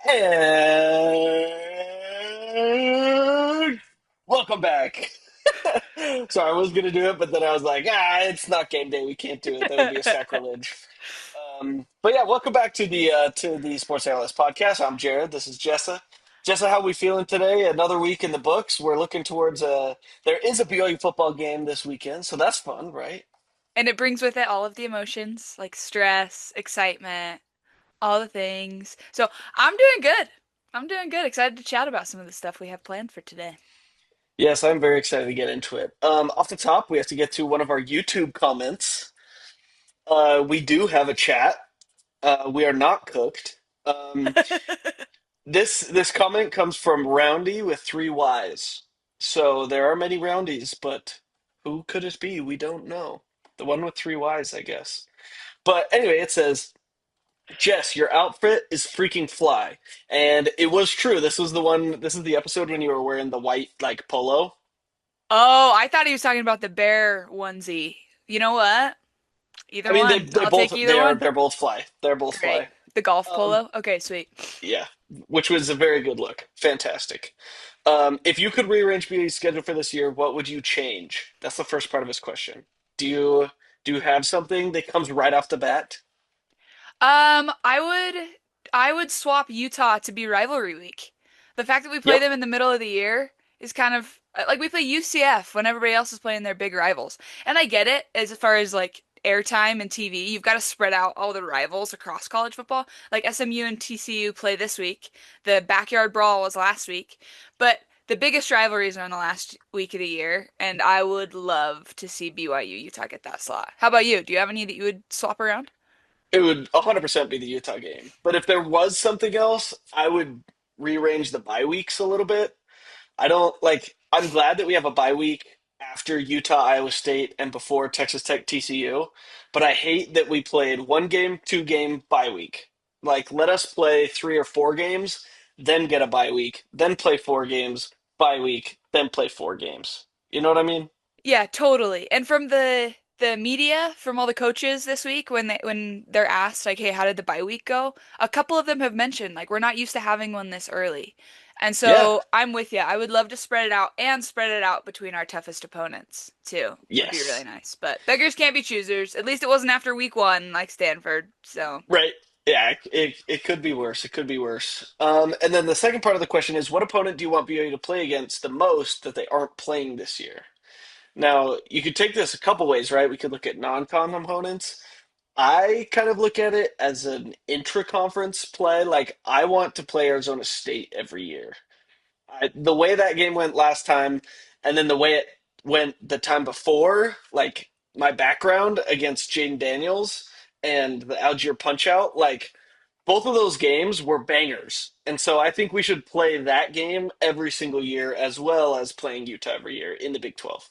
And welcome back. Sorry, I was gonna do it, but then I was like, it's not game day. We can't do it. That would be a sacrilege. But yeah, welcome back to the Sports Analyst Podcast. I'm Jared. This is Jessa. Jessa, how we feeling today? Another week in the books. We're looking towards there is a BYU football game this weekend, so that's fun, right? And it brings with it all of the emotions, like stress, excitement, all the things. So I'm doing good. I'm doing good. Excited to chat about some of the stuff we have planned for today. Yes, I'm very excited to get into it. Off the top, we have to get to one of our YouTube comments. We do have a chat. We are not cooked. Um, this comment comes from Roundy with three Y's. So there are many Roundies, but who could it be? We don't know. The one with three Y's, I guess. But anyway, it says, Jess, your outfit is freaking fly. And it was true. This is the episode when you were wearing the white, like, polo. Oh, I thought he was talking about the bear onesie. You know what? I Either mean, one. I'll take either one. they're both fly. They're both Great. fly. The golf Um, polo. Okay, sweet. yeah, which was a very good look. Fantastic. If you could rearrange BA's schedule for this year, what would you change? That's the first part of his question. Do you do you have something that comes right off the bat? I would swap Utah to be rivalry week. The fact that we play Yep. them in the middle of the year is kind of like we play UCF when everybody else is playing their big rivals. And I get it as far as like airtime and TV. You've got to spread out all the rivals across college football. Like SMU and TCU play this week. The backyard brawl was last week. But the biggest rivalries are in the last week of the year, and I would love to see BYU Utah get that slot. How about you? Do you have any that you would swap around? It would 100% be the Utah game. But if there was something else, I would rearrange the bye weeks a little bit. I don't like. I'm glad that we have a bye week after Utah, Iowa State, and before Texas Tech, TCU. But I hate that we played one game, two game bye week. Like, let us play three or four games, then get a bye week, then play four games, bye week, then play four games. You know what I mean? Yeah, totally. And from the media, from all the coaches this week, when they're asked like, "Hey, how did the bye week go?" A couple of them have mentioned like we're not used to having one this early. And Yeah. so I'm with you. I would love to spread it out and spread it out between our toughest opponents too. Would be really Yes. nice. But beggars can't be choosers. At least it wasn't after week one like Stanford. So, Right. Yeah. It could be worse. It could be worse. And then the second part of the question is, what opponent do you want BYU to play against the most that they aren't playing this year? Now, you could take this a couple ways, right? We could look at non-con opponents. I kind of look at it as an intra-conference play. Like, I want to play Arizona State every year. The way that game went last time, and then the way it went the time before, like my background against Jaden Daniels and the Algier Punch-Out, like both of those games were bangers. And so I think we should play that game every single year as well as playing Utah every year in the Big 12.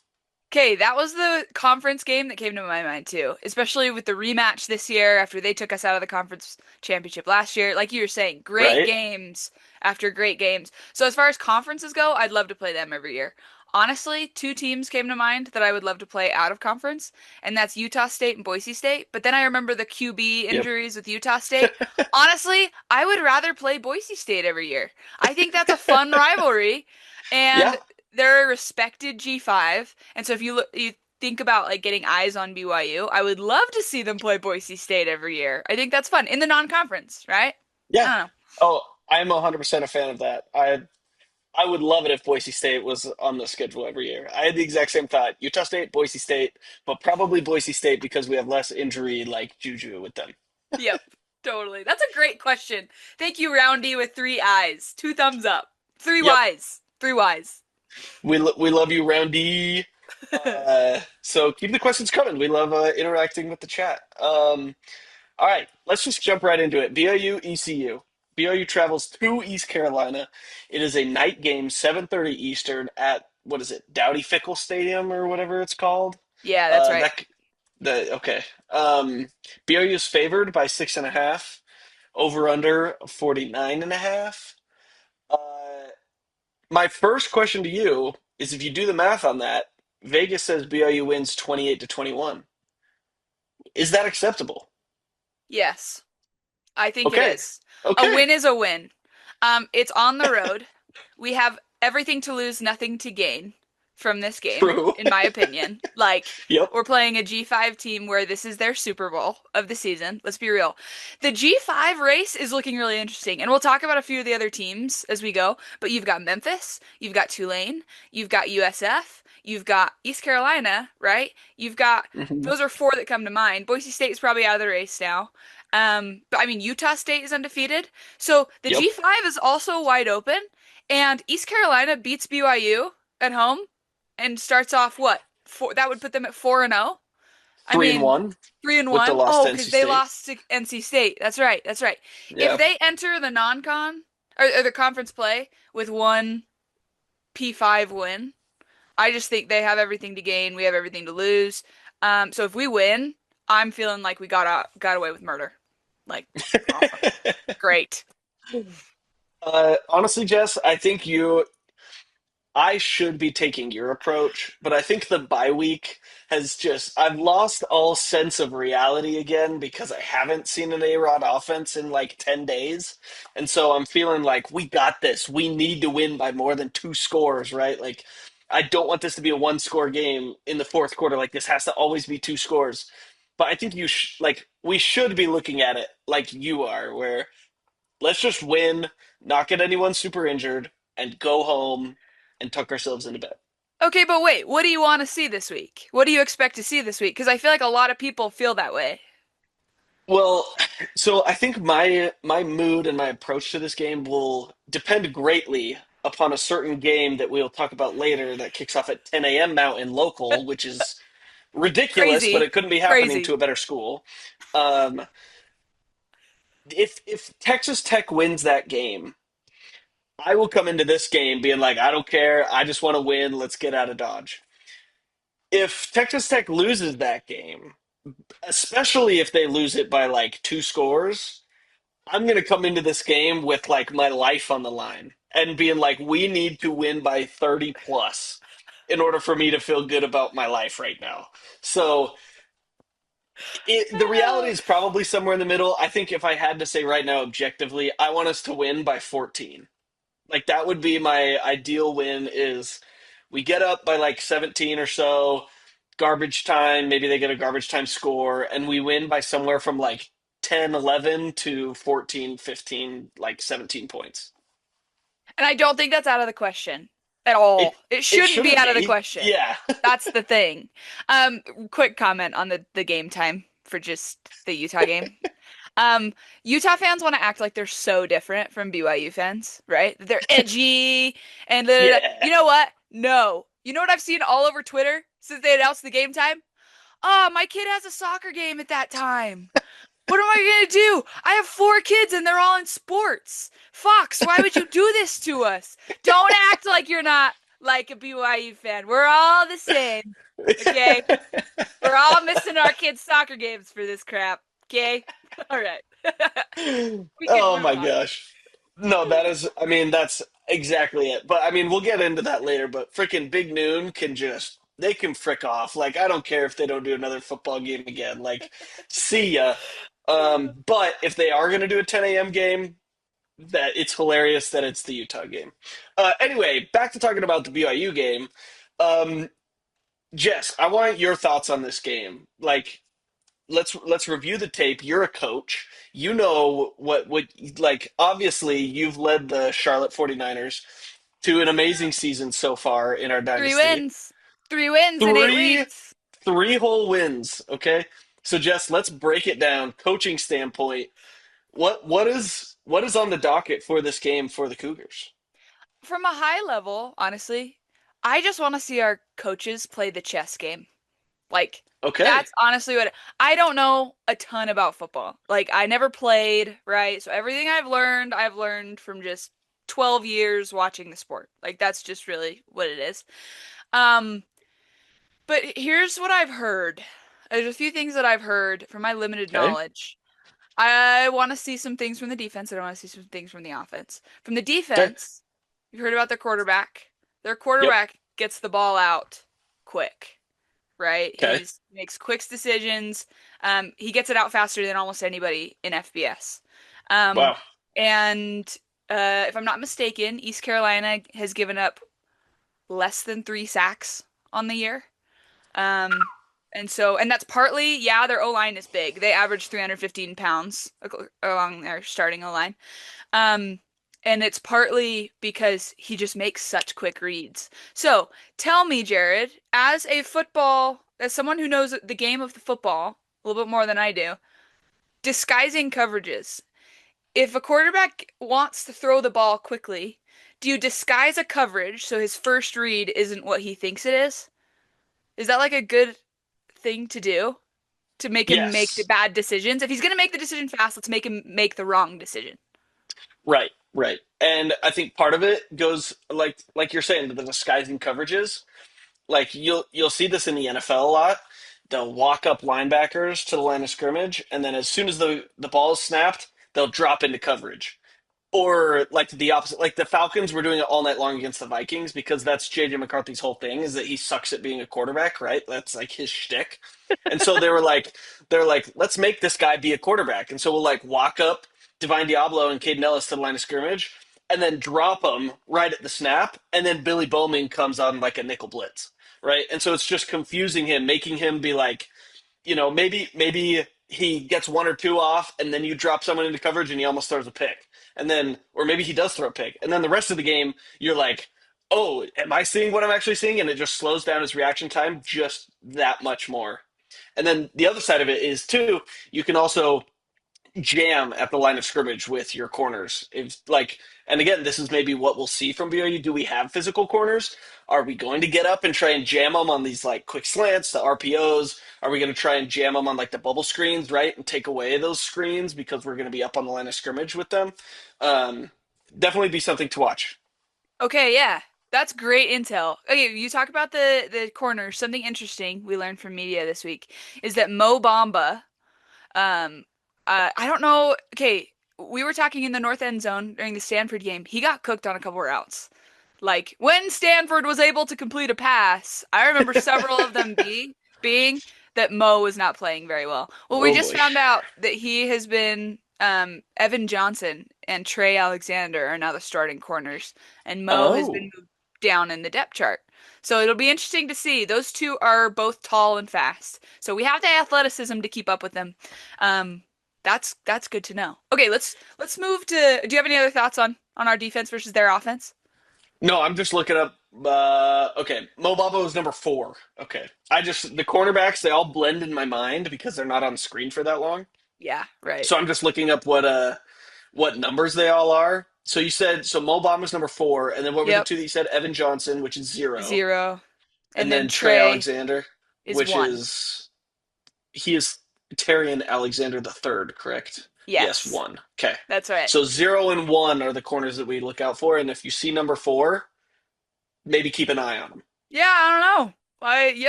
okay, that was the conference game that came to my mind too, especially with the rematch this year after they took us out of the conference championship last year. Like you were saying, great Right? games after great games. So as far as conferences go, I'd love to play them every year. Honestly, two teams came to mind that I would love to play out of conference, and that's Utah State and Boise State. But then I remember the QB Yep. injuries with Utah State. Honestly, I would rather play Boise State every year. I think that's a fun rivalry, Yeah. and they're a respected G5. And so if you think about like getting eyes on BYU, I would love to see them play Boise State every year. I think that's fun in the non-conference, right? Yeah. I don't know. Oh, I'm 100% a fan of that. I would love it if Boise State was on the schedule every year. I had the exact same thought. Utah State, Boise State, but probably Boise State because we have less injury like Juju with them. Yep, totally. That's a great question. Thank you, Roundy with three eyes. Two thumbs up. Three Yep. Y's. Three Y's. We love you, Roundy. So keep the questions coming. We love interacting with the chat. All right, let's just jump right into it. BYU-ECU. BYU travels to East Carolina. It is a night game, 7:30 Eastern at what is it, Dowdy Fickle Stadium or whatever it's called. Yeah, that's Uh, right. that the okay. BYU is favored by 6.5. Over under 49.5. Uh, my first question to you is if you do the math on that, Vegas says BYU wins 28-21. Is that acceptable? Yes, I think it Okay. is. A Okay. win is a win. It's on the road. We have everything to lose, nothing to gain from this game, True. in my opinion. Like, Yep. we're playing a G5 team where this is their Super Bowl of the season. Let's be real. The G5 race is looking really interesting, and we'll talk about a few of the other teams as we go, but you've got Memphis, you've got Tulane, you've got USF, you've got East Carolina, right? You've got, Hmm. those are four that come to mind. Boise State is probably out of the race now. But I mean, Utah State is undefeated. So the Yep. G5 is also wide open, and East Carolina beats BYU at home and starts off what? Four, that would put them at 4-0. I Three and mean, one 3 and with the 1. loss Oh, to because NC they State. lost to NC State. That's right. That's right. If Yeah. they enter the non-con or the conference play with one P5 win, I just think they have everything to gain. We have everything to lose. So if we win, I'm feeling like we got away with murder. Like, awesome. Great. Honestly, Jess, I should be taking your approach, but I think the bye week has I've lost all sense of reality again because I haven't seen an A-Rod offense in like 10 days. And so I'm feeling like we got this. We need to win by more than two scores, right? Like, I don't want this to be a one score game in the fourth quarter. Like, this has to always be two scores. But I think we should be looking at it like you are, where let's just win, not get anyone super injured, and go home and tuck ourselves into bed. Okay, but wait, what do you want to see this week? What do you expect to see this week? Because I feel like a lot of people feel that way. Well, so I think my mood and my approach to this game will depend greatly upon a certain game that we'll talk about later that kicks off at 10 a.m. Mountain local, which is ridiculous, but Crazy. it couldn't be happening to Crazy. a better school. Um, if Texas Tech wins that game, I will come into this game being like, I don't care, I just want to win. Let's get out of Dodge. If Texas Tech loses that game, especially if they lose it by like two scores, I'm going to come into this game with like my life on the line and being like, we need to win by 30 plus in order for me to feel good about my life right now. So the reality is probably somewhere in the middle. I think if I had to say right now, objectively, I want us to win by 14. Like that would be my ideal win is we get up by like 17 or so, garbage time, maybe they get a garbage time score, and we win by somewhere from like 10, 11 to 14, 15, like 17 points. And I don't think that's out of the question at It all. It it shouldn't be shouldn't out of the be. question. Yeah. That's the thing. Quick comment on the game time for just the Utah game. Utah fans want to act like they're so different from BYU fans, right? They're edgy and da, da, da. Yeah. You know what? No. You know what I've seen all over Twitter since they announced the game time? Oh, my kid has a soccer game at that time. What am I gonna do? I have four kids and they're all in sports. Fox, why would you do this to us? Don't act like you're not like a BYU fan. We're all the same. Okay? We're all missing our kids' soccer games for this crap. Okay? All right. We can Oh move my on. gosh. No, I mean, that's exactly it. But I mean, we'll get into that later. But freaking Big Noon they can frick off. Like, I don't care if they don't do another football game again. Like, see ya. But if they are going to do a 10 a.m. game, that it's hilarious that it's the Utah game. Anyway, back to talking about the BYU game. Um, Jess, I want your thoughts on this game. Like, let's review the tape. You're a coach. You know what like obviously you've led the Charlotte 49ers to an amazing season so far in our Three dynasty. wins. 3 wins in eight Three weeks. three whole wins, okay? So Jess, let's break it down coaching standpoint. What is on the docket for this game for the Cougars? From a high level, honestly, I just want to see our coaches play the chess game. Like, Okay. that's honestly what I don't know a ton about football. Like, I never played, right? So everything I've learned from just 12 years watching the sport. Like, that's just really what it is. Um, but here's what I've heard. There's a few things that I've heard from my limited Okay. knowledge. I want to see some things from the defense. I want to see some things from the offense. From the Okay. defense, you've heard about their quarterback. Their Yep. quarterback gets the ball out quick, right? Okay. He's makes quick decisions. He gets it out faster than almost anybody in FBS. Um, Wow. and If I'm not mistaken, East Carolina has given up less than 3 sacks on the year. Um, and that's partly, yeah, their O-line is big. They average 315 pounds along their starting O-line. Um, and it's partly because he just makes such quick reads. So tell me, Jared, as someone who knows the game of the football a little bit more than I do, disguising coverages. If a quarterback wants to throw the ball quickly, do you disguise a coverage so his first read isn't what he thinks it is? Is that like a good thing to do to make him make the Yes. bad decisions? If he's going to make the decision fast, let's make him make the wrong decision. Right, right. And I think part of it goes like you're saying, the disguising coverages. Like you'll see this in the NFL a lot. They'll walk up linebackers to the line of scrimmage, and then as soon as the ball is snapped, they'll drop into coverage. Or like the opposite, like the Falcons were doing it all night long against the Vikings because that's JJ McCarthy's whole thing is that he sucks at being a quarterback, right? That's like his shtick. And so they're like, let's make this guy be a quarterback. And so we'll like walk up Divine Diablo and Caden Ellis to the line of scrimmage, and then drop them right at the snap, and then Billy Bowman comes on like a nickel blitz, right? And so it's just confusing him, making him be like, maybe he gets one or two off, and then you drop someone into coverage, and he almost throws a pick, and then or maybe he does throw a pick, and then the rest of the game you're like, oh, am I seeing what I'm actually seeing? And it just slows down his reaction time just that much more. And then the other side of it is too, you can also jam at the line of scrimmage with your corners. If like, and again, this is maybe what we'll see from BYU. Do we have physical corners? Are we going to get up and try and jam them on these like quick slants, the RPOs? Are we going to try and jam them on like the bubble screens, right, and take away those screens because we're going to be up on the line of scrimmage with them? Um, Definitely be something to watch. Okay, yeah. That's great intel. Okay, you talk about the corners. Something interesting we learned from media this week is that Mo Bamba, um, I don't know. Okay, we were talking in the north end zone during the Stanford game. He got cooked on a couple routes. Like when Stanford was able to complete a pass, I remember several of them being that Mo was not playing very well. Well, we Oh just boy. found out that he has been Evan Johnson and Trey Alexander are now the starting corners, and Mo has Oh been moved down in the depth chart. So it'll be interesting to see. Those two are both tall and fast, so we have the athleticism to keep up with them. Um, that's good to know. Okay, let's move to. Do you have any other thoughts on our defense versus their offense? no, I'm just looking up. Okay, Mo Bamba was number 4. Okay, I just the cornerbacks they all blend in my mind because they're not on screen for that long. Yeah, right. So I'm just looking up what numbers they all are. So you said so Mo Bamba's number 4, and then what were the Yep. two that you said? Evan Johnson, which is 0, 0. And and then then Trey Trey Alexander, is which 1. is he is Terrian Alexander the third, correct? Yes, Yes. 1. Okay, That's right. so 0 and 1 are the corners that we look out for, and if you see number 4, maybe keep an eye on them. Yeah, I don't know.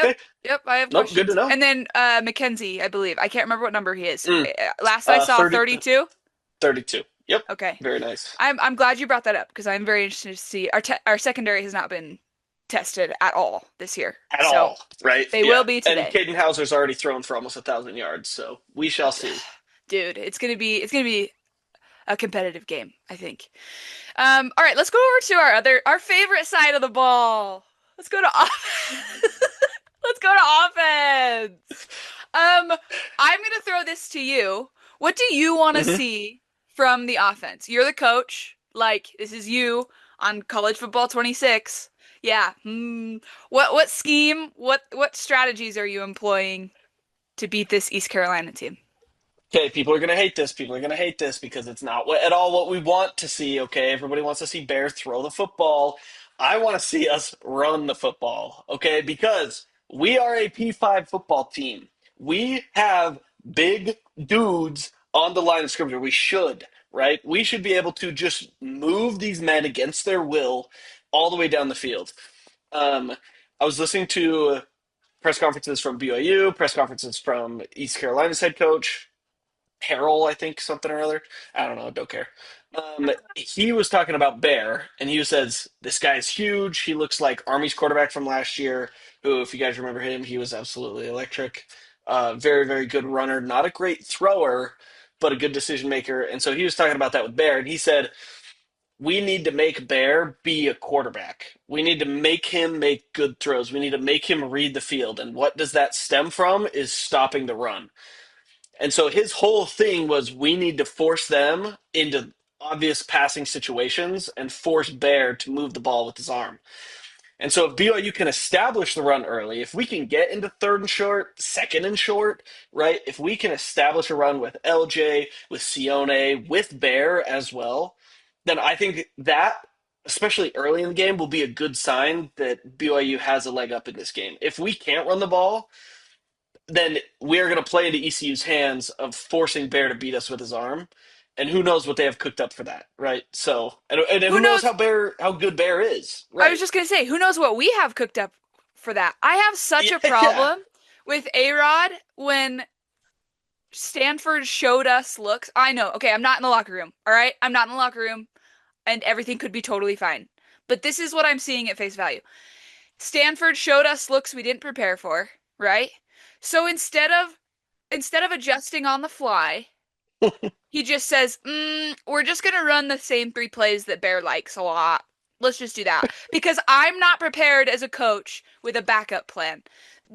Okay, Yep, I have nope, good to questions. know. And then Mackenzie, I believe. I can't remember what number he is. Mm, Last I saw 30, 32. 32. Yep, Okay. very nice. I'm glad you brought that up because I'm very interested to see our secondary has not been tested at all this year. At So all, right? they will Yeah. be And today. Caden Hauser's already thrown for almost 1,000 yards, so we shall see. Dude, it's gonna be a competitive game, I think. All right, let's go over to our favorite side of the ball. Let's go to let's go to offense. I'm gonna throw this to you. What do you want to Hmm. see from the offense? You're the coach. Like this is you on College Football 26. Yeah. What scheme? What strategies are you employing to beat this East Carolina team? Okay, people are gonna hate this. People are gonna hate this because it's not at all what we want to see. Okay, everybody wants to see Bear throw the football. I want to see us run the football. Okay, because we are a P5 football team. We have big dudes on the line of scrimmage. We should, right? We should be able to just move these men against their will all the way down the field. Um, I was listening to press conferences from BYU, press conferences from East Carolina's head coach. Harrell, I think, something or other. I don't know, don't care. He was talking about Bear, and he says, this guy's huge. He looks like Army's quarterback from last year, who, if you guys remember him, he was absolutely electric. Very, very good runner. Not a great thrower, but a good decision maker. And so he was talking about that with Bear, and he said, we need to make Bear be a quarterback. We need to make him make good throws. We need to make him read the field. And what does that stem from is stopping the run. And so his whole thing was we need to force them into obvious passing situations and force Bear to move the ball with his arm. And so if BYU can establish the run early, if we can get into third and short, second and short, right? If we can establish a run with LJ, with Sione, with Bear as well, then I think that, especially early in the game, will be a good sign that BYU has a leg up in this game. If we can't run the ball, then we're going to play into ECU's hands of forcing Bear to beat us with his arm. And who knows what they have cooked up for that, right? So, and Who who knows knows? how good Bear is, I was right? just gonna say, who knows what we have cooked up for that? I have such a Yeah, problem with A-Rod when Stanford showed us looks. I know, okay, I'm not in the locker room, all right? I'm not in the locker room, and everything could be totally fine. But this is what I'm seeing at face value. Stanford showed us looks we didn't prepare for, right? So instead of adjusting on the fly, he just says, we're just gonna run the same three plays that Bear likes a lot. Let's just do that. Because I'm not prepared as a coach with a backup plan.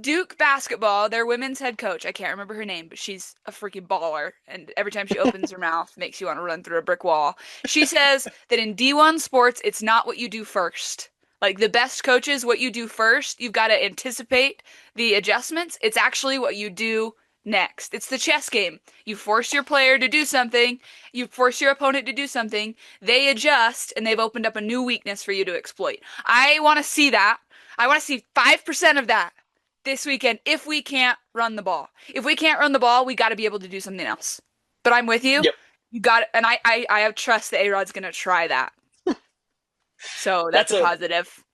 Duke basketball, their women's head coach, I can't remember her name, but she's a freaking baller. And every time she opens her mouth, makes you want to run through a brick wall. She says that in D1 sports, it's not what you do first. Like the best coaches, what you do first, you've got to anticipate the adjustments. It's actually what you do next. It's the chess game. You force your player to do something, you force your opponent to do something, they adjust, and they've opened up a new weakness for you to exploit. I want to see that. I want to see 5% of that this weekend if we can't run the ball. If we can't run the ball, we got to be able to do something else. But I'm with you. yep. You got it. And I have trust that A-Rod's going to try that. So that's That's a a positive.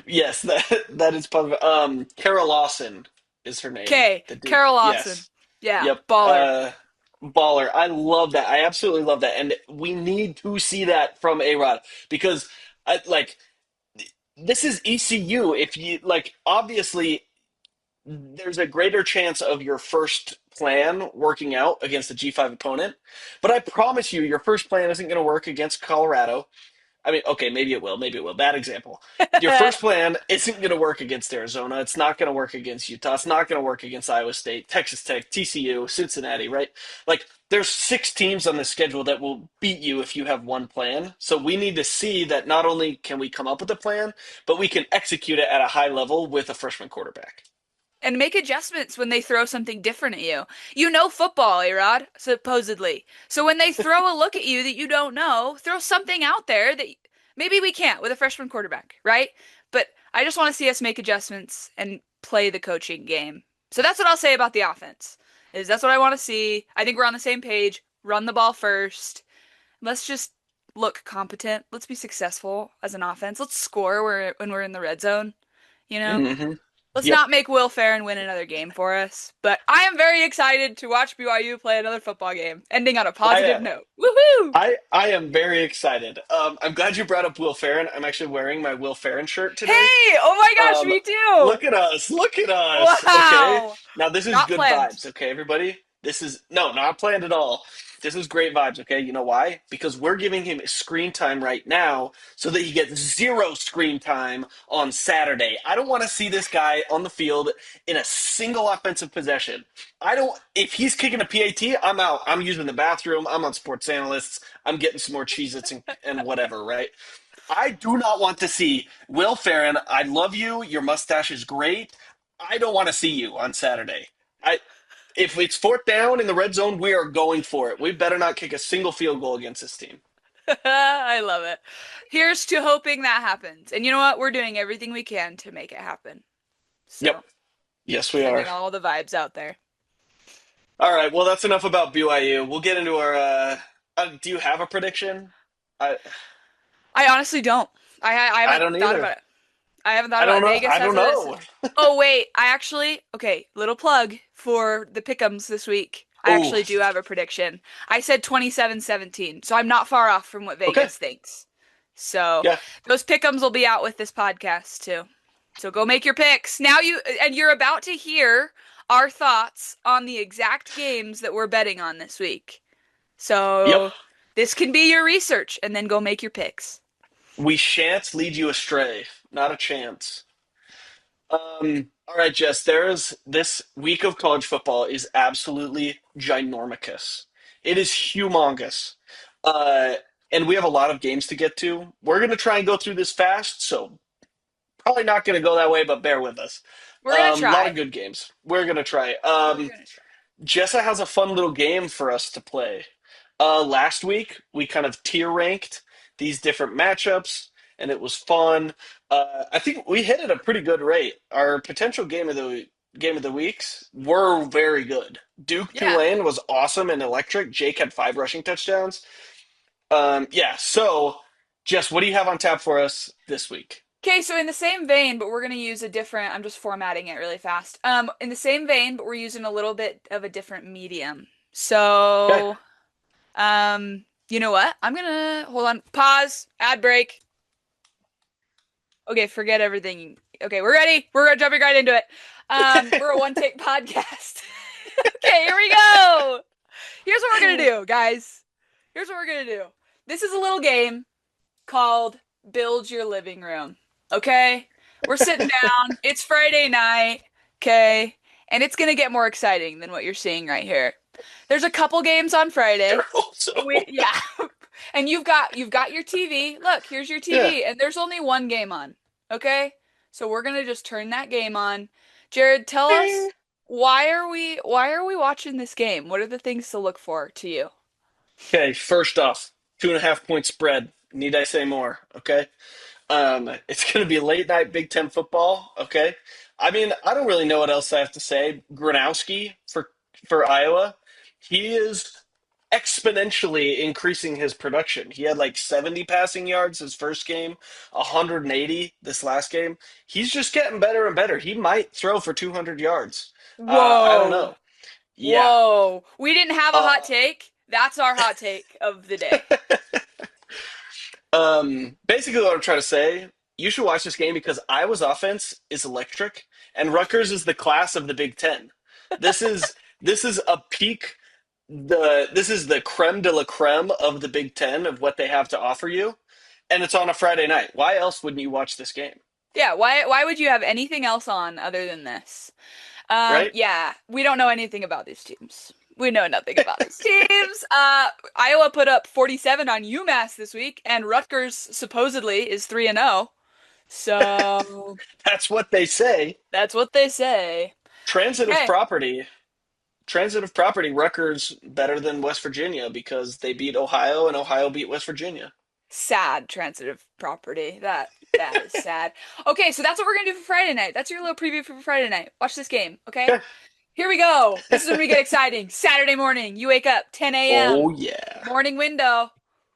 yes. That is positive. Kara Lawson is her name. Okay, The Duke. Carol Lawson. Yes. Yeah, Yep. baller. Baller. I love that. I absolutely love that, and we need to see that from A Rod because like this is ECU. If you like, obviously there's a greater chance of your first plan working out against a G5 opponent. But I promise you, your first plan isn't going to work against Colorado. I mean, okay, maybe it will. Maybe it will. Bad example. Your first plan isn't going to work against Arizona. It's not going to work against Utah. It's not going to work against Iowa State, Texas Tech, TCU, Cincinnati, right? Like, there's 6 teams on the schedule that will beat you if you have one plan. So we need to see that not only can we come up with a plan, but we can execute it at a high level with a freshman quarterback. And make adjustments when they throw something different at you. You know football, A-Rod, supposedly. So when they throw a look at you that you don't know, throw something out there that maybe we can't with a freshman quarterback, right? But I just want to see us make adjustments and play the coaching game. So that's what I'll say about the offense. Is that's what I want to see. I think we're on the same page. Run the ball first. Let's just look competent. Let's be successful as an offense. Let's score when we're in the red zone, you know? Hmm. Let's Yep. not make Will Ferrin win another game for us. But I am very excited to watch BYU play another football game, ending on a I positive note. Woohoo! I am very excited. I'm glad you brought up Will Ferrin. I'm actually wearing my Will Ferrin shirt today. Hey! Oh my gosh, Um, me too! Look at us. Look at us. Okay. Wow! Now this is Not good planned. vibes. Okay, everybody. This is no, not planned at all. This is great vibes. Okay. You know why? Because we're giving him screen time right now so that he gets zero screen time on Saturday. I don't want to see this guy on the field in a single offensive possession. I don't. If he's kicking a PAT, I'm out. I'm using the bathroom. I'm on Sports Analysts. I'm getting some more Cheez-Its and whatever, right? I do not want to see Will Ferrin. I love you. Your mustache is great. I don't want to see you on Saturday. I if it's fourth down in the red zone, we are going for it. We better not kick a single field goal against this team. I love it. Here's to hoping that happens. And you know what? We're doing everything we can to make it happen. Yep. So, Yes, we are. sending all the vibes out there. All right. Well, that's enough about BYU. We'll get into our. Do you have a prediction? I I honestly don't. I I haven't don't thought either. about it. I haven't thought I about don't it. know. Vegas I has don't us. know. Oh wait, I actually okay, little plug for the pick'ems this week. I Oh, actually do have a prediction. I said 27-17, so I'm not far off from what okay. Vegas thinks. So Yeah. those pick'ems will be out with this podcast too. So go make your picks. Now you're about to hear our thoughts on the exact games that we're betting on this week. Yep. So This can be your research, and then go make your picks. We shan't lead you astray. Not a chance. All right, Jess, there's this week of college football is absolutely ginormous. It is humongous. Uh, and we have a lot of games to get to. We're going to try and go through this fast, so probably not going to go that way, but bear with us. We're gonna A lot of try. good games. We're going to try. We're gonna try. Jessa has a fun little game for us to play. Last week, we kind of tier ranked these different matchups, and it was fun. I think we hit at a pretty good rate. Our potential game of the weeks were very good. Duke Yeah. Tulane was awesome and electric. Jake had 5 rushing touchdowns. Yeah. So, Jess, what do you have on tap for us this week? Okay, so in the same vein, but we're gonna use a different, I'm just formatting it really fast. In the same vein, but we're using a little bit of a different medium. Okay. So, you know what? I'm gonna hold on, pause, ad break. Okay, forget everything. Okay, we're ready. We're gonna jumping right into it. We're a one take podcast. Okay, here we go. Here's what we're gonna do, guys. Here's what we're gonna do. This is a little game called Build Your Living Room. Okay? We're sitting down. It's Friday night. Okay? And it's gonna get more exciting than what you're seeing right here. There's a couple games on I Friday. hope so. Yeah. And you've got your TV. Look, here's your Yeah. TV, and there's only one game on. Okay? So we're gonna just turn that game on. Jared, tell us Ding. why are we watching this game? What are the things to look for to you? Okay, first off, 2.5 point spread. Need I say more? Okay. It's going to be late night Big Ten football. Okay. I mean, I don't really know what else I have to say. Gronowski for Iowa, he is exponentially increasing his production. He had like 70 passing yards his first game, 180 this last game. He's just getting better and better. He might throw for 200 yards. I don't Whoa. know. Yeah. Whoa. We didn't have a Uh, hot take. That's our hot take of the day. Basically, what I'm trying to say, you should watch this game because Iowa's offense is electric, and Rutgers is the class of the Big Ten. This is a peak. This is the creme de la creme of the Big Ten of what they have to offer you, and it's on a Friday night. Why else wouldn't you watch this game, Yeah, why would you have anything else on other than this? right? Yeah, we don't know anything about these teams. We know nothing about these teams. Iowa put up 47 on UMass this week, and Rutgers supposedly is 3-0. So That's what they say. that's what they say. Transitive Okay. property. Transitive property. Rutgers better than West Virginia because they beat Ohio and Ohio beat West Virginia. Sad transitive property. That is sad. Okay, so that's what we're gonna do for Friday night. That's your little preview for Friday night. Watch this game, okay? Here we go. This is when we get exciting. Saturday morning, you wake up 10 Oh a.m. yeah. Morning window.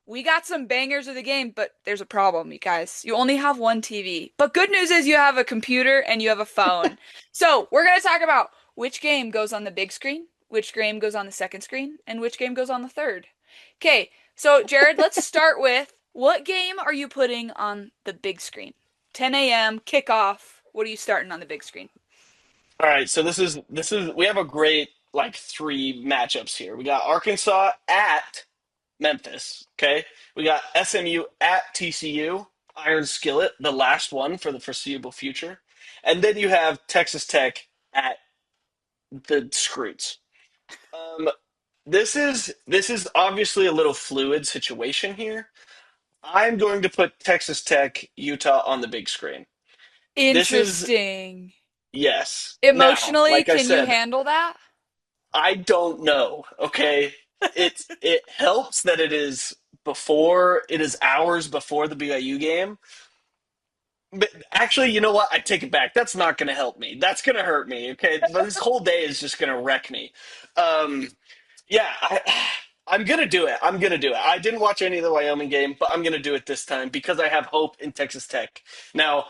We got some bangers of the game, but there's a problem, you guys. You only have one TV. But good news is you have a computer and you have a phone. So we're gonna talk about which game goes on the big screen, which game goes on the second screen, and which game goes on the third. Okay, so Jared, let's start with what game are you putting on the big screen? 10 a.m. kickoff. What are you starting on the big screen? All right, so this is we have a great like three matchups here. We got Arkansas at Memphis, okay? We got SMU at TCU, Iron Skillet, the last one for the foreseeable future. And then you have Texas Tech at the Scroots. Um, this is obviously a little fluid situation here. I'm going to put Texas Tech, Utah on the big screen. This is Interesting. yes. Now, Emotionally, like I can you said, handle that? I don't know. Okay, it helps that it is hours before the BYU game. But actually, you know what? I take it back. That's not going to help me. That's going to hurt me. Okay, this whole day is just going to wreck me. Um, yeah, I'm going to do it. I'm going to do it. I didn't watch any of the Wyoming game, but I'm going to do it this time because I have hope in Texas Tech. Now,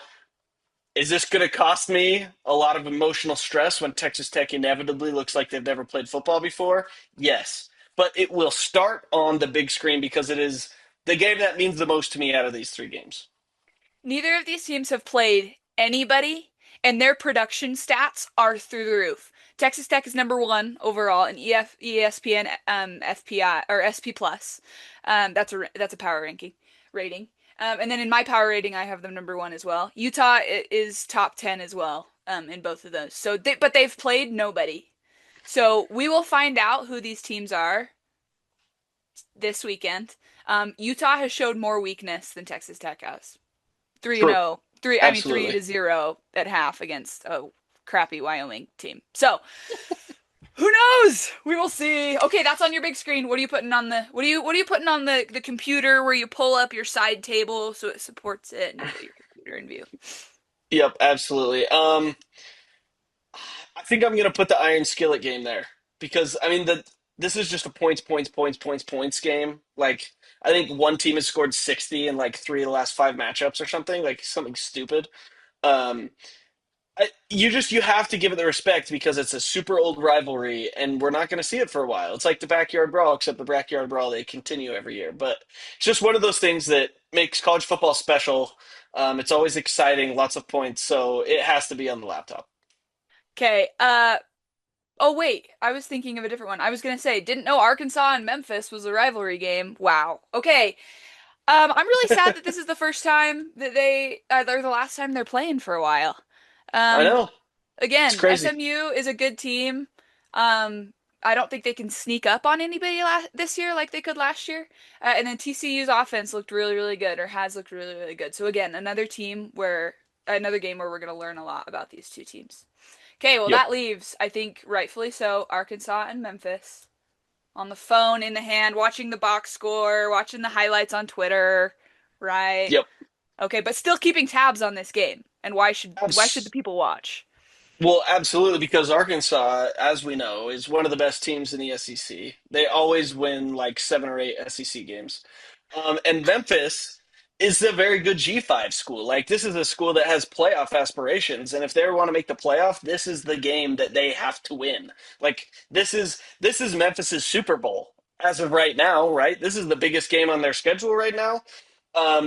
is this going to cost me a lot of emotional stress when Texas Tech inevitably looks like they've never played football before? Yes. But it will start on the big screen because it is the game that means the most to me out of these three games. Neither of these teams have played anybody, and their production stats are through the roof. Texas Tech is number one overall in ESPN FPI or SP plus. That's a power ranking rating. And then in my power rating, I have them number one as well. Utah is top 10 as well in both of those. But they've played nobody. So we will find out who these teams are this weekend. Utah has showed more weakness than Texas Tech has. 3 True. 0. Three Absolutely. to 0 at half against a crappy Wyoming team. So who knows? We will see. Okay, that's on your big screen. What are you putting on the what are you putting on the computer where you pull up your side table so it supports it and you get your computer in view? Yep, absolutely. I think I'm gonna put the Iron Skillet game there because I mean the this is just a points game. Like I think one team has scored 60 in like three of the last five matchups or something, like something stupid. Um, you have to give it the respect because it's a super old rivalry and we're not going to see it for a while. It's like the backyard brawl, except the backyard brawl they continue every year. But it's just one of those things that makes college football special. It's always exciting, lots of points, so it has to be on the laptop. Okay. Oh wait, I was thinking of a different one. I was gonna say, didn't know Arkansas and Memphis was a rivalry game. Wow. Okay. I'm really sad that this is the first time that they're the last time they're playing for a while. I Um, know it's Again, crazy. SMU is a good team. I don't think they can sneak up on anybody this year like they could last year. And then TCU's offense looked really, really good, or has looked really, really good. So again, another game where we're going to learn a lot about these two teams. Okay, well Yep, that leaves, I think, rightfully so, Arkansas and Memphis on the phone in the hand, watching the box score, watching the highlights on Twitter, right? yep. Okay, but still keeping tabs on this game. And why should the Abs- people watch? well, absolutely, because Arkansas, as we know, is one of the best teams in the SEC. They always win like seven or eight SEC games. And Memphis is a very good G5 school. Like this is a school that has playoff aspirations, and if they want to make the playoff, this is the game that they have to win. Like this is Memphis's Super Bowl as of right now, right? This is the biggest game on their schedule right now.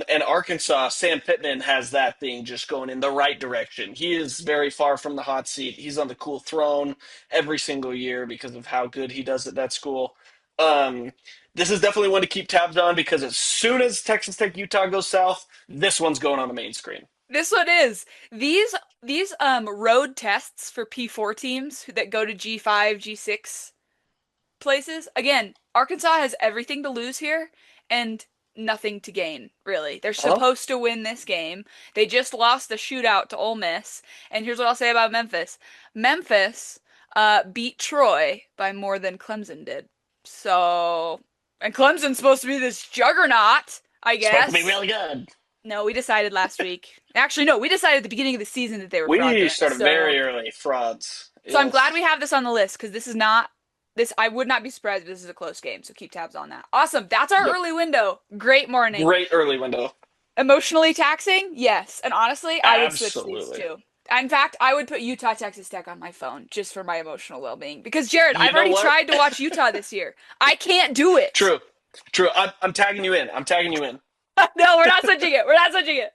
And Arkansas, Sam Pittman has that thing just going in the right direction. He is very far from the hot seat. He's on the cool throne every single year because of how good he does at that school. Um, this is definitely one to keep tabs on because as soon as Texas Tech Utah goes south, this one's going on the main screen. This one is these road tests for P4 teams that go to G5, G6 places. Again, Arkansas has everything to lose here and nothing to gain, really. They're Hello? supposed to win this game. They just lost the shootout to Ole Miss. And here's what I'll say about Memphis. Memphis beat Troy by more than Clemson did. So, and Clemson's supposed to be this juggernaut, I It's supposed to be guess. really good. No, we decided last week. Actually, no, we decided at the beginning of the season that they were We fraudulent. started So, very early. Frauds. so I'm glad Yes. we have this on the list because this is not this. I would not be surprised if this is a close game. So keep tabs on that. Awesome. That's our Yep. early window. Great morning. Great early window. Emotionally taxing? Yes. And honestly, I would switch these Absolutely. two. In fact, I would put Utah Texas Tech on my phone just for my emotional well-being. Because Jared, You I've know already what? tried to watch Utah this year. I can't do it. True. True. I'm tagging you in. I'm tagging you in. No, we're not switching it. We're not switching it.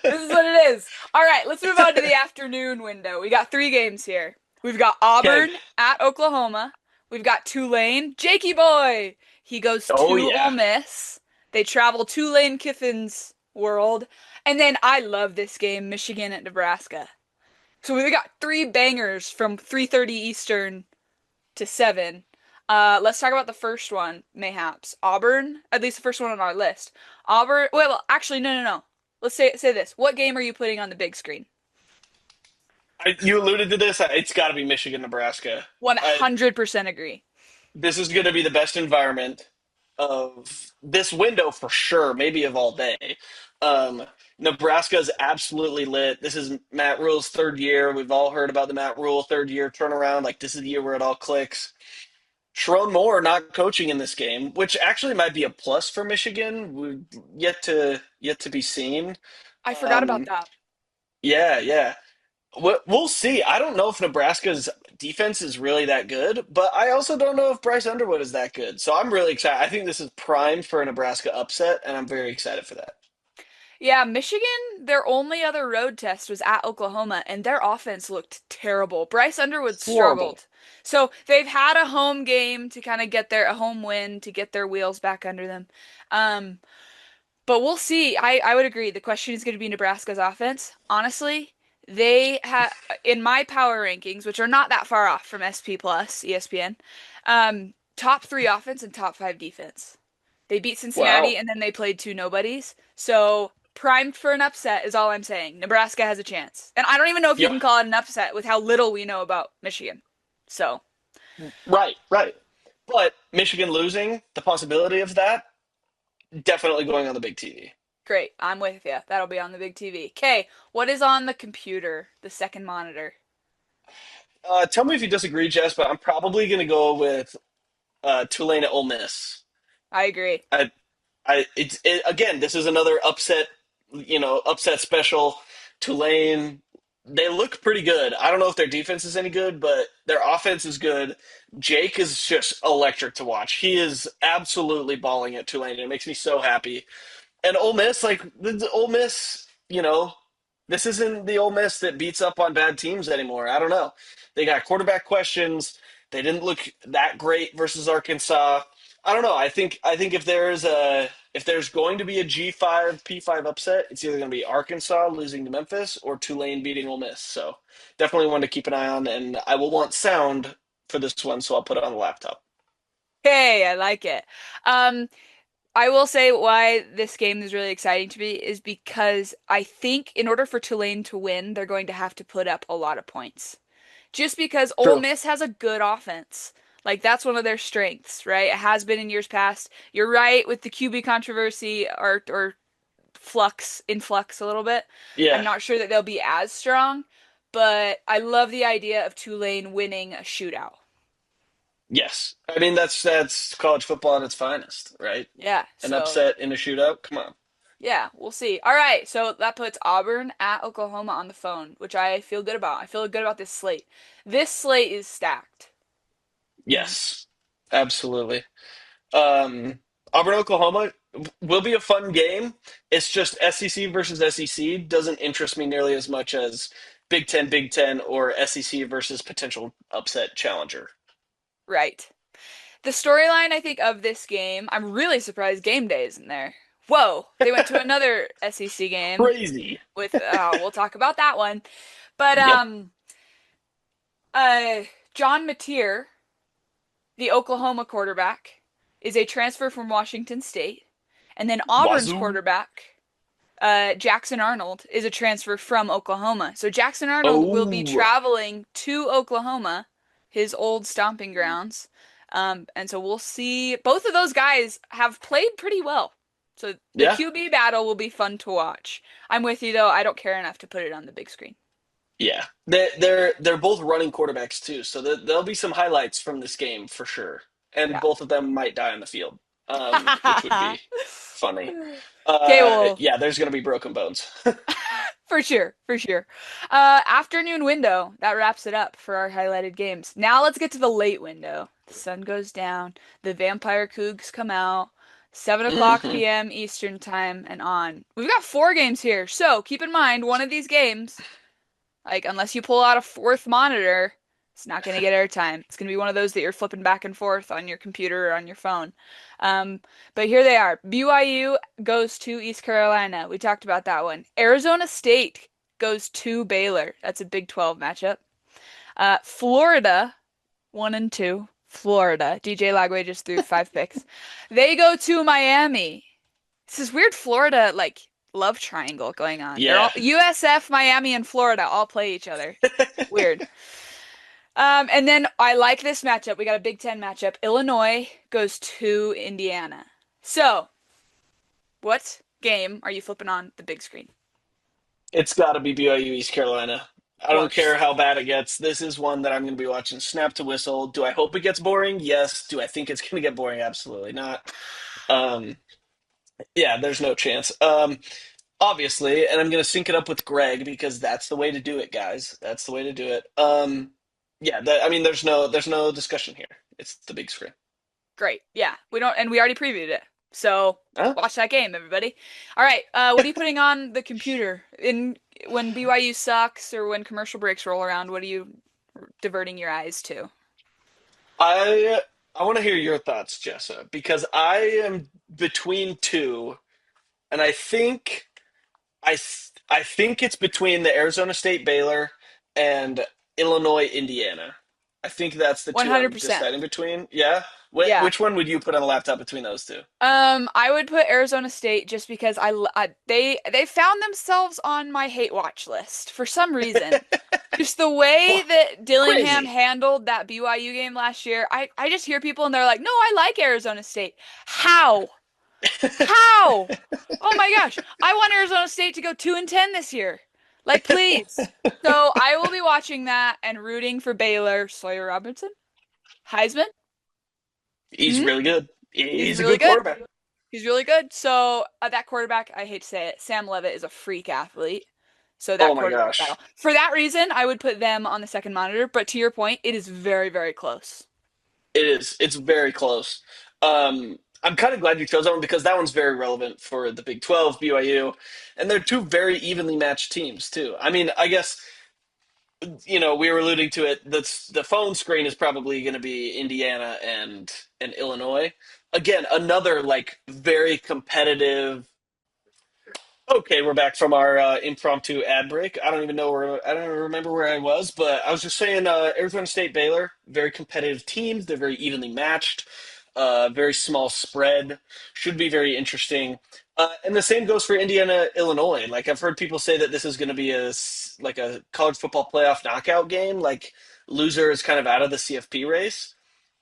This is what it is. All right, let's move on to the afternoon window. We got three games here. We've got Okay. Auburn at Oklahoma. We've got Tulane, Jakey boy. He goes Oh to Ole yeah. Miss. They travel Tulane Kiffin's world. And then I love this game, Michigan at Nebraska. So we got three bangers from 3:30 Eastern to 7. Let's talk about the first one, mayhaps. Auburn, at least the first one on our list. Auburn, well, actually, no, no, no. Let's say this. What game are you putting on the big screen? You alluded to this. It's got to be Michigan, Nebraska. I, 100% agree. this is going to be the best environment of this window for sure, maybe of all day. Um, Nebraska is absolutely lit. This is Matt Rule's third year. We've all heard about the Matt Rule third year turnaround. Like this is the year where it all clicks. Sharon Moore not coaching in this game, which actually might be a plus for Michigan. Yet to be seen. I forgot about Um, that. yeah, yeah. We'll see. I don't know if Nebraska's defense is really that good, but I also don't know if Bryce Underwood is that good. So I'm really excited. I think this is primed for a Nebraska upset, and I'm very excited for that. Yeah, Michigan, their only other road test was at Oklahoma, and their offense looked terrible. Bryce Underwood Horrible. struggled. So they've had a home game to kind of get a home win to get their wheels back under them. Um, but we'll see. I would agree. The question is going to be Nebraska's offense. Honestly, they have in my power rankings, which are not that far off from SP Plus, ESPN, top three offense and top five defense. They beat Cincinnati Wow. and then they played two nobodies. So primed for an upset is all I'm saying. Nebraska has a chance. And I don't even know if you Yep. can call it an upset with how little we know about Michigan. So Right, right. But Michigan losing, the possibility of that, definitely going on the big TV. great. I'm with you. That'll be on the big TV. Okay, what is on the computer, the second monitor? Tell me if you disagree, Jess, but I'm probably going to go with Tulane at Ole Miss. I agree. I, again, this is another upset, upset special. Tulane, they look pretty good. I don't know if their defense is any good, but their offense is good. Jake is just electric to watch. He is absolutely balling at Tulane. It makes me so happy. And Ole Miss, like the Ole Miss, this isn't the Ole Miss that beats up on bad teams anymore. I don't know. They got quarterback questions. They didn't look that great versus Arkansas. I don't know. I think if there's going to be a G5 P5 upset, it's either going to be Arkansas losing to Memphis or Tulane beating Ole Miss. So definitely one to keep an eye on, and I will want sound for this one, so I'll put it on the laptop. Hey, I like it. Um, I will say why this game is really exciting to me is because I think in order for Tulane to win, they're going to have to put up a lot of points. Just because Ole True. Miss has a good offense. Like that's one of their strengths, right? It has been in years past. You're right with the QB controversy or flux in flux a little bit. I'm Yeah. not sure that they'll be as strong, but I love the idea of Tulane winning a shootout. Yes. I mean that's college football at its finest, right? Yeah, An so upset in a shootout. Come on. yeah, we'll see. All right, so that puts Auburn at Oklahoma on the phone, which I feel good about. I feel good about this slate. This slate is stacked. Yes. Absolutely. Um Auburn, Oklahoma will be a fun game. It's just SEC versus SEC doesn't interest me nearly as much as Big Ten, or SEC versus potential upset challenger. Right. The storyline, I think, of this game, I'm really surprised game day isn't there. Whoa, they went to another SEC game Crazy. with, we'll talk about that one. But, Yep. uh, John Mateer, the Oklahoma quarterback, is a transfer from Washington State. And then Auburn's Wazoo. quarterback, Jackson Arnold, is a transfer from Oklahoma. So Jackson Arnold will be Oh, traveling to Oklahoma, his old stomping grounds. And so we'll see. Both of those guys have played pretty well. So the yeah. QB battle will be fun to watch. I'm with you though. I don't care enough to put it on the big screen. Yeah, they're both running quarterbacks too, so there'll be some highlights from this game for sure, and Yeah. both of them might die on the field, which would be funny. Okay, well, Yeah, there's gonna be broken bones. for sure, for sure. Afternoon window. That wraps it up for our highlighted games. Now let's get to the late window. The sun goes down, the vampire cougs come out, 7 o'clock Hmm. p.m. Eastern time and on. We've got four games here, so keep in mind one of these games, like unless you pull out a fourth monitor, it's not going to get airtime. It's going to be one of those that you're flipping back and forth on your computer or on your phone. Um, but here they are. BYU goes to East Carolina. We talked about that one. Arizona State goes to Baylor. That's a Big 12 matchup. Florida, 1 and 2. Florida. DJ Lagway just threw 5 picks. They go to Miami. This is weird Florida like love triangle going on. They're all Yeah. USF, Miami, and Florida all play each other. Weird. And then I like this matchup. We got a Big Ten matchup. Illinois goes to Indiana. So, what game are you flipping on the big screen? It's got to be BYU East Carolina. Of I don't care course. how bad it gets. This is one that I'm going to be watching snap to whistle. Do I hope it gets boring? Yes. Do I think it's going to get boring? Absolutely not. Um, yeah, there's no chance. Obviously, and I'm going to sync it up with Greg because that's the way to do it, guys. That's the way to do it. Yeah, I mean, there's no discussion here. It's the big screen. Great. Yeah. We don't and we already previewed it. So Huh? watch that game, everybody. All right, what are you putting on the computer in when BYU sucks or when commercial breaks roll around? What are you diverting your eyes to? I I want to hear your thoughts, Jessa, because I am between two, and I think it's between the Arizona State Baylor and Illinois Indiana. I think that's the two I'm 100%. deciding between. Yeah. Yeah. Which one would you put on a laptop between those two? I would put Arizona State just because they found themselves on my hate watch list for some reason. Just the way Well, that Dillingham crazy. handled that BYU game last year, I just hear people and they're like, "No, I like Arizona State." How? How? Oh my gosh. I want Arizona State to go 2-10 this year. Like, please. So I will be watching that and rooting for Baylor. Sawyer Robinson? Heisman? He's Hmm? really good. He's He's a really good good. quarterback. He's really good. So that quarterback, I hate to say it, Sam Levitt is a freak athlete. So Oh that my quarterback battle. gosh. For that reason, I would put them on the second monitor. But to your point, it is very, very close. It is. It's very close. I'm kind of glad you chose that one because that one's very relevant for the Big 12, BYU, and they're two very evenly matched teams too. I mean, I guess we were alluding to it. The phone screen is probably going to be Indiana and Illinois. Again, another like very competitive. Okay, we're back from our impromptu ad break. I don't even remember where I was, but I was just saying Arizona State Baylor, very competitive teams. They're very evenly matched, very small spread. Should be very interesting. And the same goes for Indiana, Illinois. Like I've heard people say that this is going to be like a college football playoff knockout game. Like loser is kind of out of the CFP race.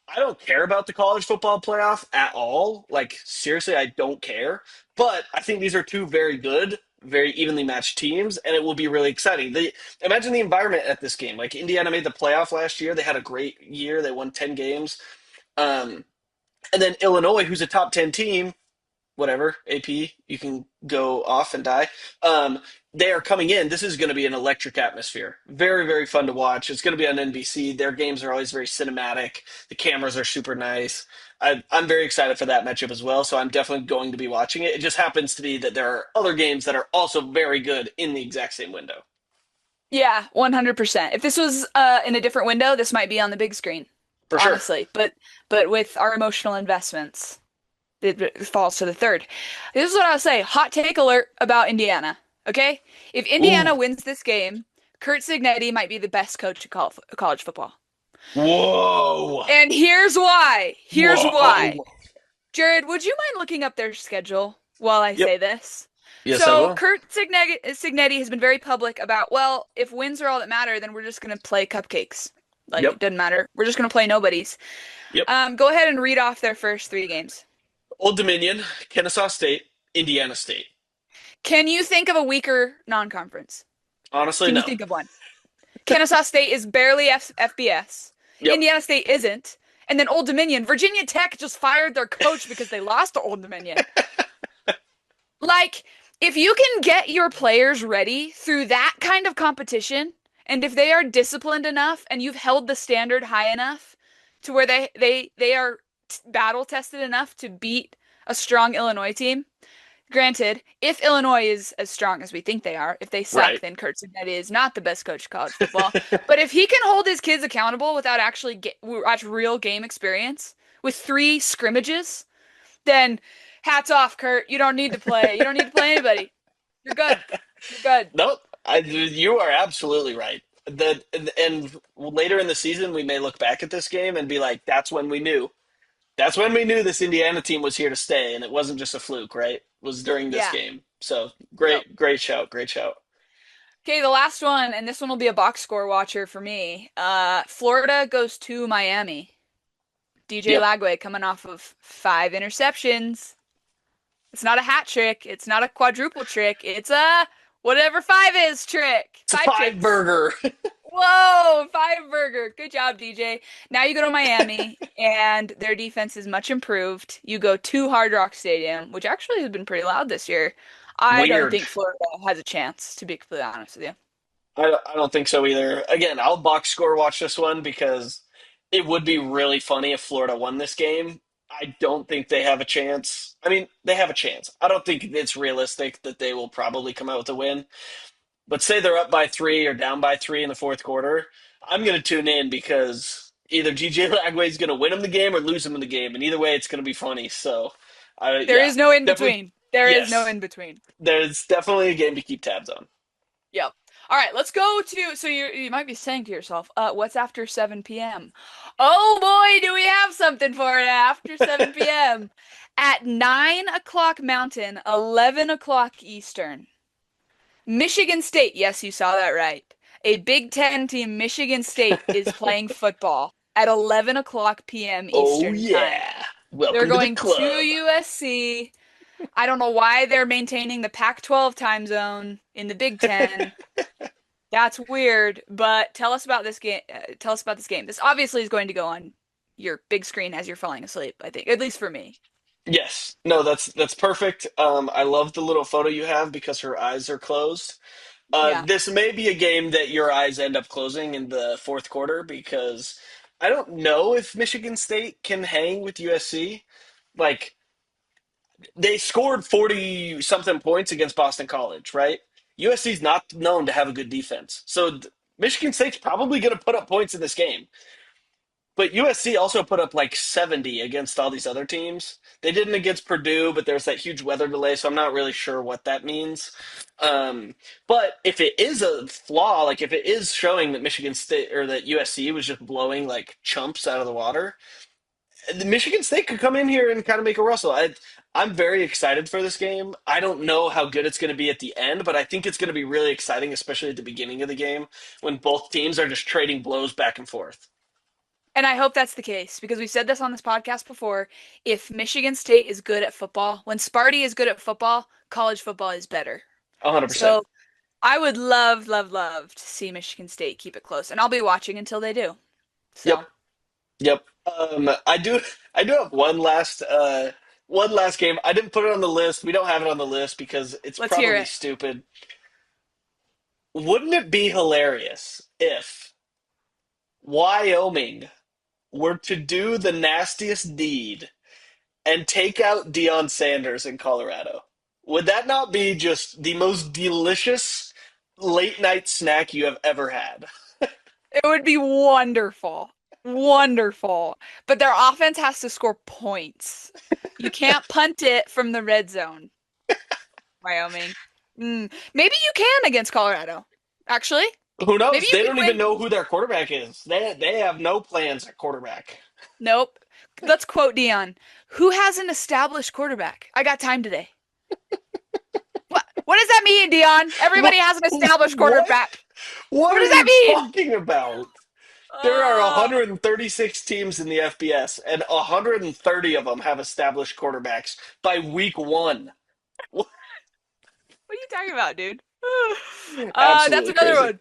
I don't care about the college football playoff at all. Like, seriously, I don't care. But I think these are two very good, very evenly matched teams, and it will be really exciting. Imagine the environment at this game. Like, Indiana made the playoff last year. They had a great year. They won 10 games. Um, and then Illinois, who's a top 10 team, whatever, AP, you can go off and die. Um, they are coming in. This is going to be an electric atmosphere. Very, very fun to watch. It's going to be on NBC. Their games are always very cinematic. The cameras are super nice. I'm very excited for that matchup as well. So I'm definitely going to be watching it. It just happens to be that there are other games that are also very good in the exact same window. Yeah, 100%. If this was in a different window, this might be on the big screen, For sure. honestly. But with our emotional investments, it falls to the third. This is what I'll say. Hot take alert about Indiana. Okay? If Ooh. Indiana wins this game, Kurt Cignetti might be the best coach in college football. Whoa. And here's why. Here's why. Whoa. Jared, would you mind looking up their schedule while I Yep. say this? Yes, I So will. Kurt Cignetti has been very public about, well, if wins are all that matter, then we're just going to play cupcakes. Like, Yep. it doesn't matter. We're just going to play nobodies. Yep. Go ahead and read off their first three games. Old Dominion, Kennesaw State, Indiana State. Can you think of a weaker non-conference? Honestly, Can you no. think of one? Kennesaw State is barely FBS. Yep. Indiana State isn't. And then Old Dominion, Virginia Tech just fired their coach because they lost to Old Dominion. Like, if you can get your players ready through that kind of competition, and if they are disciplined enough and you've held the standard high enough to where they are battle tested enough to beat a strong Illinois team. Granted, if Illinois is as strong as we think they are, if they suck, Right. then Kurt Cignetti is not the best coach of college football. But if he can hold his kids accountable without actually watch real game experience with three scrimmages, then hats off, Kurt. You don't need to play. You don't need to play anybody. You're good. You're good. No, you are absolutely right. And later in the season, we may look back at this game and be like, "That's when we knew. That's when we knew this Indiana team was here to stay, and it wasn't just a fluke, right? It was during this Yeah. game." So Yep. great, great shout, great shout. Okay, the last one, and this one will be a box score watcher for me. Florida goes to Miami. DJ Yep, Lagway coming off of 5 interceptions. It's not a hat trick. It's not a quadruple trick. It's a whatever five is trick. it's a Five five tricks. burger. Whoa, five burger. Good job, DJ. Now you go to Miami, and their defense is much improved. You go to Hard Rock Stadium, which actually has been pretty loud this year. I don't Weird. think Florida has a chance, to be completely honest with you. I don't think so either. Again, I'll box score watch this one because it would be really funny if Florida won this game. I don't think they have a chance. I mean, they have a chance. I don't think it's realistic that they will probably come out with a win. But say they're up by three or down by three in the fourth quarter, I'm going to tune in because either GJ Lagway is going to win them the game or lose them in the game, and either way, it's going to be funny. So, There yeah, is no in definitely, between. There is no yes, in between. there's definitely a game to keep tabs on. Yep. All right, let's go to. So you might be saying to yourself, what's after 7 p.m.? Oh boy, do we have something for it after 7 p.m. At 9 o'clock Mountain, 11 o'clock Eastern. Michigan State, yes, you saw that right. A Big Ten team, Michigan State, is playing football at 11 o'clock p.m. Oh Eastern time. yeah, They're welcome to the going to club. USC. I don't know why they're maintaining the Pac-12 time zone in the Big Ten. That's weird, but tell us about this game. Tell us about this game. This obviously is going to go on your big screen as you're falling asleep, I think, at least for me. Yes, no, that's perfect. I love the little photo you have because her eyes are closed. Yeah. This may be a game that your eyes end up closing in the fourth quarter because I don't know if Michigan State can hang with USC. Like, they scored 40 something points against Boston College, right? USC's not known to have a good defense. So Michigan State's probably going to put up points in this game. But USC also put up like 70 against all these other teams. They didn't against Purdue, but there's that huge weather delay, so I'm not really sure what that means. Um, but if it is a flaw, like if it is showing that Michigan State or that USC was just blowing like chumps out of the water, the Michigan State could come in here and kind of make a rustle. I'm very excited for this game. I don't know how good it's going to be at the end, but I think it's going to be really exciting, especially at the beginning of the game when both teams are just trading blows back and forth. And I hope that's the case because we've said this on this podcast before. If Michigan State is good at football, when Sparty is good at football, college football is better. 100%. So I would love, love, love to see Michigan State keep it close, and I'll be watching until they do. Yep. So Yep. I do have one last game. I didn't put it on the list. We don't have it on the list because it's let's hear probably it. stupid. Wouldn't it be hilarious if Wyoming were to do the nastiest deed and take out Deion Sanders in Colorado? Would that not be just the most delicious late night snack you have ever had? It would be wonderful. Wonderful. But their offense has to score points. You can't punt it from the red zone, Wyoming. Maybe you can against Colorado. Actually, Who maybe knows? you They could don't even win. know who their quarterback is. They have no plans at quarterback. Nope. Let's quote Dion. Who has an established quarterback? I got time today. What does that mean, Dion? What? Everybody has an established What? quarterback. What What are does that you mean? talking about? There are Uh, 136 teams in the FBS, and 130 of them have established quarterbacks by week one. what are you talking about, dude? That's Absolutely another crazy. one.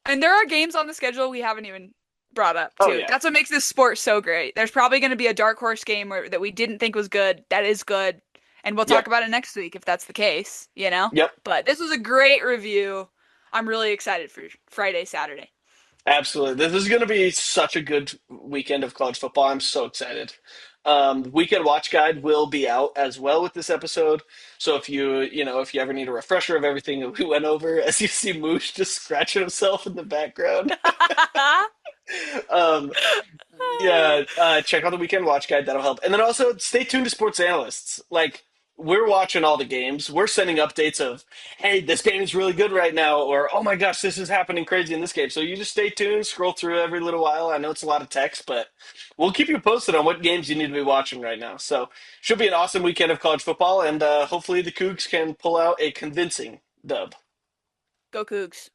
And there are games on the schedule we haven't even brought up Oh too. yeah. That's what makes this sport so great. There's probably going to be a dark horse game that we didn't think was good. That is good. And we'll talk Yep. about it next week if that's the case, you know? Yep. But this was a great review. I'm really excited for Friday, Saturday. Absolutely. This is going to be such a good weekend of college football. I'm so excited. Weekend Watch Guide will be out as well with this episode. So if you ever need a refresher of everything that we went over, as you see Moosh just scratching himself in the background, um, yeah, check out the Weekend Watch Guide. That'll help. And then also stay tuned to Sports Analysts. Like, we're watching all the games. We're sending updates of, hey, this game is really good right now, or oh my gosh, this is happening crazy in this game. So you just stay tuned, scroll through every little while. I know it's a lot of text, but we'll keep you posted on what games you need to be watching right now. So should be an awesome weekend of college football, and hopefully the Cougs can pull out a convincing dub. Go Cougs.